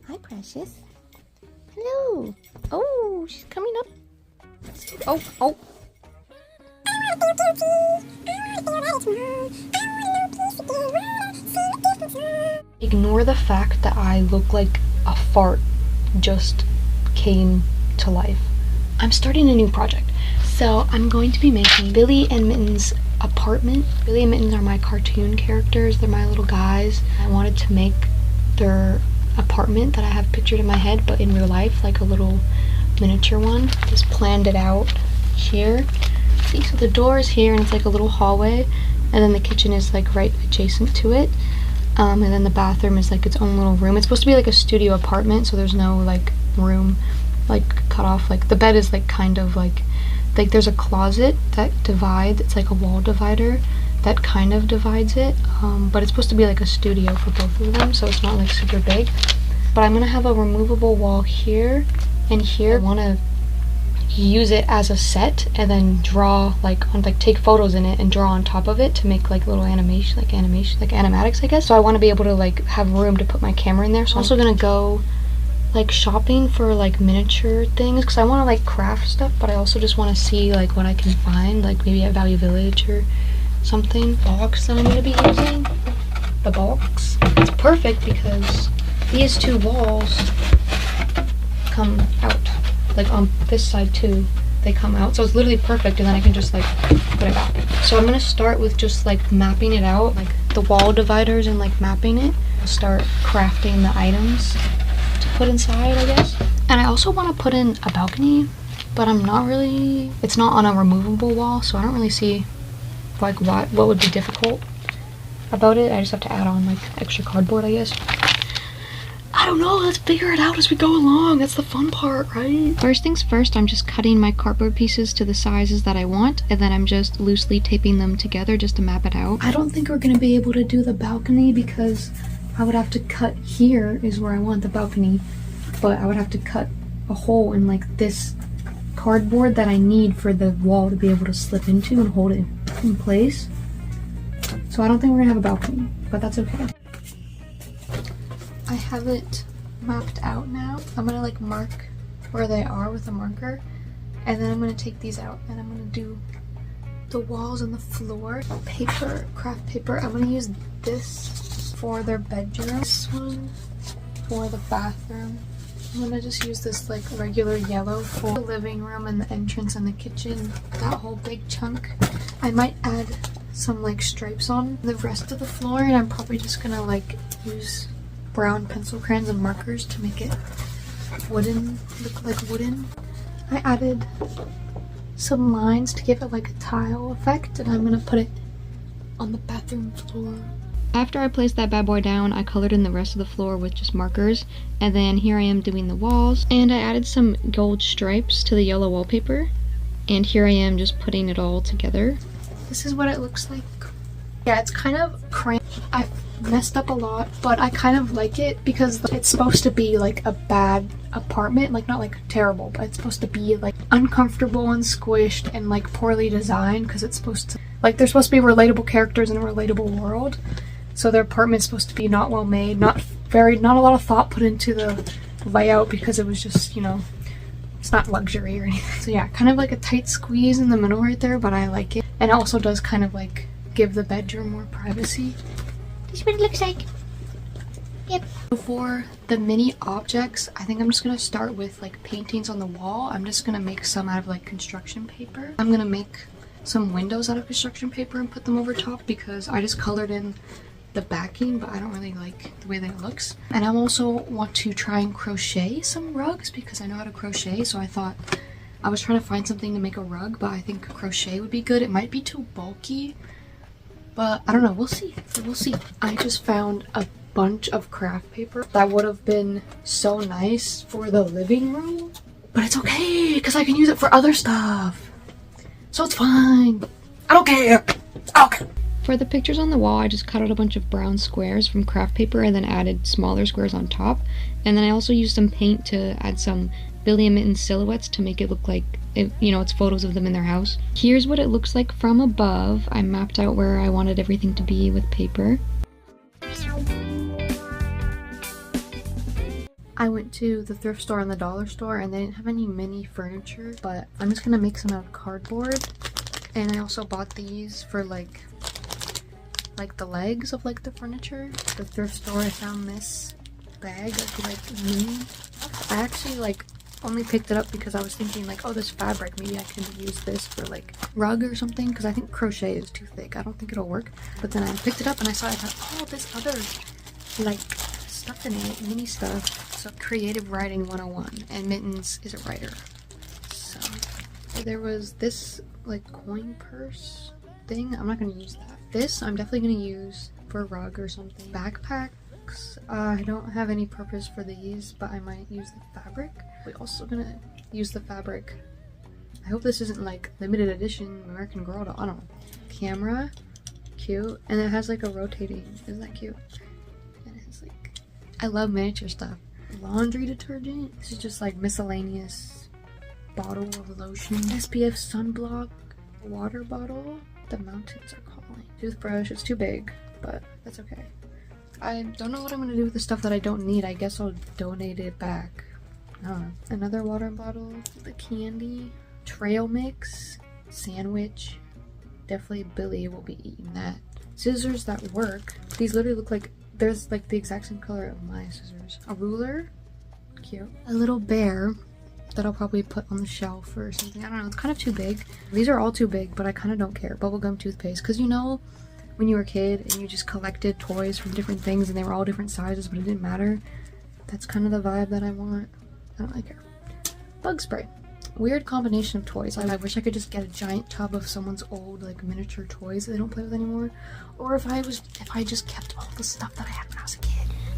Hi, Precious. Hello. Oh, she's coming up. Oh, oh. Ignore the fact that I look like a fart just came to life. I'm starting a new project. So I'm going to be making Billie and Mittens' apartment. Billie and Mittens are my cartoon characters. They're my little guys. I wanted to make their apartment that I have pictured in my head, but in real life, like a little miniature one. Just planned it out here. See, so the door is here and it's like a little hallway, and then the kitchen is like right adjacent to it. And then the bathroom is like its own little room. It's supposed to be like a studio apartment, so there's no like room like cut off. Like the bed is like kind of like there's a closet that divides. It's like a wall divider that kind of divides it, but it's supposed to be like a studio for both of them, so it's not like super big. But I'm gonna have a removable wall here and here. I want to use it as a set and then draw like on, like take photos in it and draw on top of it to make like little animation like animatics, I guess. So I want to be able to like have room to put my camera in there. So I'm also gonna go like shopping for like miniature things because I want to like craft stuff, but I also just want to see like what I can find, like maybe at Value Village or something. Box that I'm going to be using, the box, it's perfect because these two walls come out, like on this side too, they come out, so it's literally perfect, and then I can just like put it back. So I'm going to start with just like mapping it out, like the wall dividers, and like mapping it. I'll start crafting the items to put inside, I guess. And I also want to put in a balcony, but I'm not really, it's not on a removable wall, so I don't really see like what would be difficult about it. I just have to add on like extra cardboard, I guess. I don't know, let's figure it out as we go along. That's the fun part, right? First things first, I'm just cutting my cardboard pieces to the sizes that I want, and then I'm just loosely taping them together just to map it out. I don't think we're gonna be able to do the balcony because I would have to cut, here is where I want the balcony, but I would have to cut a hole in like this cardboard that I need for the wall to be able to slip into and hold it in place. So I don't think we're gonna have a balcony, but that's okay. I have it mapped out now. I'm gonna like mark where they are with a marker, and then I'm gonna take these out and I'm gonna do the walls and the floor. Paper, craft paper. I'm gonna use this for their bedroom, this one for the bathroom. I'm gonna just use this like regular yellow for the living room and the entrance and the kitchen, that whole big chunk. I might add some like stripes on the rest of the floor, and I'm probably just gonna like use brown pencil crayons and markers to make it wooden, look like wooden. I added some lines to give it like a tile effect, and I'm gonna put it on the bathroom floor. After I placed that bad boy down, I colored in the rest of the floor with just markers, and then here I am doing the walls, and I added some gold stripes to the yellow wallpaper, and here I am just putting it all together. This is what it looks like. Yeah, it's kind of cramped. I messed up a lot, but I kind of like it because it's supposed to be like a bad apartment, like not like terrible, but it's supposed to be like uncomfortable and squished and like poorly designed because it's supposed to, like, they're supposed to be relatable characters in a relatable world. So their apartment's supposed to be not well made, not a lot of thought put into the layout because it was just, you know, it's not luxury or anything. So yeah, kind of like a tight squeeze in the middle right there, but I like it. And it also does kind of like give the bedroom more privacy. This is what it looks like. Yep. For the mini objects, I think I'm just gonna start with like paintings on the wall. I'm just gonna make some out of like construction paper. I'm gonna make some windows out of construction paper and put them over top because I just colored in the backing, but I don't really like the way that it looks. And I also want to try and crochet some rugs because I know how to crochet, so I thought I was trying to find something to make a rug, but I think crochet would be good. It might be too bulky, but I don't know, we'll see. We'll see. I just found a bunch of craft paper that would have been so nice for the living room, but it's okay because I can use it for other stuff, so it's fine. I don't care. Okay. For the pictures on the wall, I just cut out a bunch of brown squares from craft paper and then added smaller squares on top. And then I also used some paint to add some Billie and Mittens silhouettes to make it look like, you know, it's photos of them in their house. Here's what it looks like from above. I mapped out where I wanted everything to I went to the thrift store and the dollar store and they didn't have any mini furniture, but I'm just gonna make some out of cardboard. And I also bought these for like the legs of like the furniture. The thrift store, I found this bag of like mini. I actually like only picked it up because I was thinking like, oh, this fabric, maybe I can use this for like rug or something, because I think crochet is too thick. I don't think it'll work. But then I picked it up and I saw it had all this other like stuff in it, mini stuff. So creative writing 101, and Mittens is a writer. So there was this like coin purse thing. I'm not gonna use that. This I'm definitely gonna use for a rug or something. Backpacks, I don't have any purpose for these, but I might use the fabric. We're also gonna use the fabric. I hope this isn't like limited edition American Girl doll. I don't know. Camera, cute, and it has like a rotating. Isn't that cute? And it has like, I love miniature stuff. Laundry detergent. This is just like miscellaneous bottle of lotion. SPF sunblock water bottle. The mountains are calling. Toothbrush. It's too big, but that's okay. I don't know what I'm gonna do with the stuff that I don't need. I guess I'll donate it back. I don't know. Another water bottle. The candy. Trail mix. Sandwich. Definitely Billy will be eating that. Scissors that work. These literally look like there's like the exact same color of my scissors. A ruler. Cute. A little bear that I'll probably put on the shelf or something. I don't know. It's kind of too big. These are all too big, but I kind of don't care. Bubblegum toothpaste. Because you know when you were a kid and you just collected toys from different things and they were all different sizes, but it didn't matter. That's kind of the vibe that I want. I don't really care. Bug spray. Weird combination of toys. I wish I could just get a giant tub of someone's old like miniature toys that they don't play with anymore. Or if I just kept all the stuff that I had when I was a kid.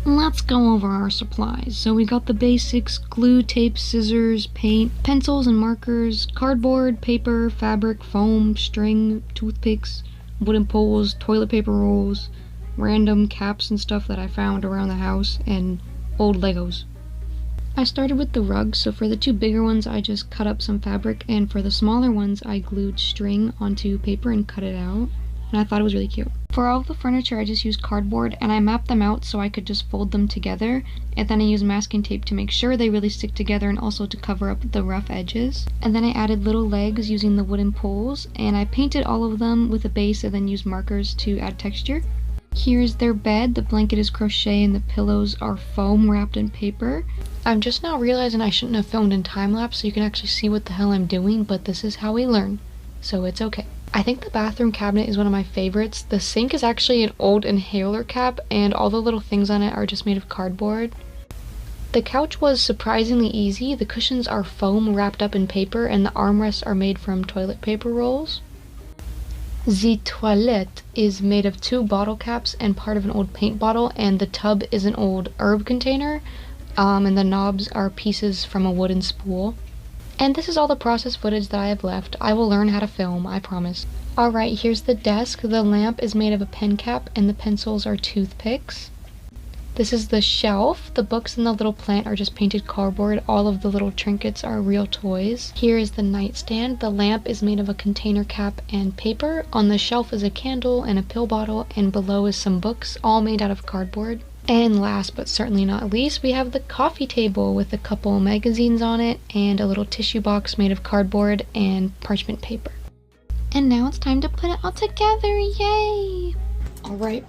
Let's go over our supplies. So we got the basics: glue, tape, scissors, paint, pencils and markers, cardboard, paper, fabric, foam, string, toothpicks, wooden poles, toilet paper rolls, random caps and stuff that I found around the house, and old Legos. I started with the rugs, so for the two bigger ones I just cut up some fabric, and for the smaller ones I glued string onto paper and cut it out, and I thought it was really cute. For all of the furniture I just used cardboard, and I mapped them out so I could just fold them together, and then I used masking tape to make sure they really stick together and also to cover up the rough edges. And then I added little legs using the wooden poles, and I painted all of them with a base and then used markers to add texture. Here's their bed. The blanket is crochet and the pillows are foam wrapped in paper. I'm just now realizing I shouldn't have filmed in time-lapse so you can actually see what the hell I'm doing, but this is how we learn, so it's okay. I think the bathroom cabinet is one of my favorites. The sink is actually an old inhaler cap and all the little things on it are just made of cardboard. The couch was surprisingly easy. The cushions are foam wrapped up in paper and the armrests are made from toilet paper rolls. The toilette is made of 2 bottle caps and part of an old paint bottle, and the tub is an old herb container, and the knobs are pieces from a wooden spool. And this is all the process footage that I have left. I will learn how to film, I promise. Alright, here's the desk. The lamp is made of a pen cap and the pencils are toothpicks. This is the shelf. The books and the little plant are just painted cardboard. All of the little trinkets are real toys. Here is the nightstand. The lamp is made of a container cap and paper. On the shelf is a candle and a pill bottle, and below is some books, all made out of cardboard. And last but certainly not least, we have the coffee table with a couple magazines on it and a little tissue box made of cardboard and parchment paper. And now it's time to put it all together, yay! Alright,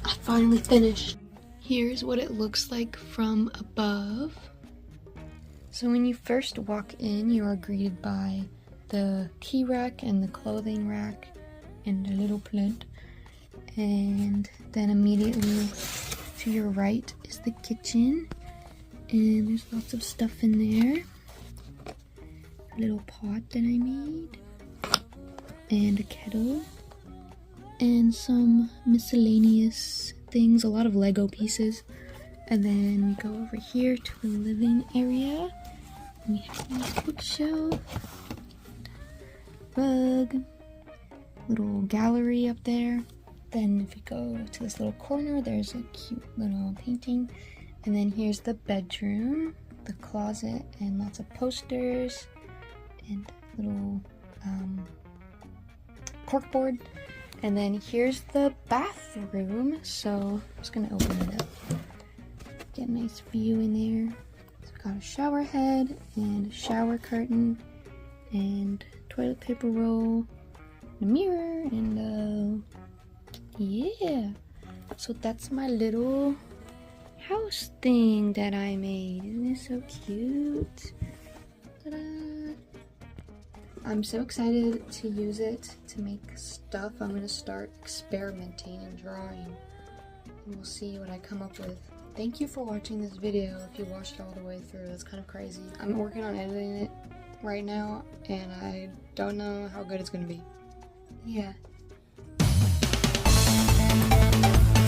I finally finished. Here's what it looks like from above. So when you first walk in, you are greeted by the key rack and the clothing rack and a little plant. And then immediately to your right is the kitchen, and there's lots of stuff in there. A little pot that I made, and a kettle, and some miscellaneous things, a lot of Lego pieces. And then we go over here to the living area. We have a nice bookshelf, rug, little gallery up there. Then if you go to this little corner, there's a cute little painting. And then here's the bedroom, the closet, and lots of posters, and little corkboard. And then here's the bathroom. So I'm just gonna open it up. Get a nice view in there. So I got a shower head and a shower curtain and toilet paper roll, and a mirror, and yeah. So that's my little house thing that I made. Isn't it so cute? Ta-da! I'm so excited to use it to make stuff. I'm gonna start experimenting and drawing, and we'll see what I come up with. Thank you for watching this video. If you watched it all the way through, that's kind of crazy. I'm working on editing it right now, and I don't know how good it's gonna be. Yeah.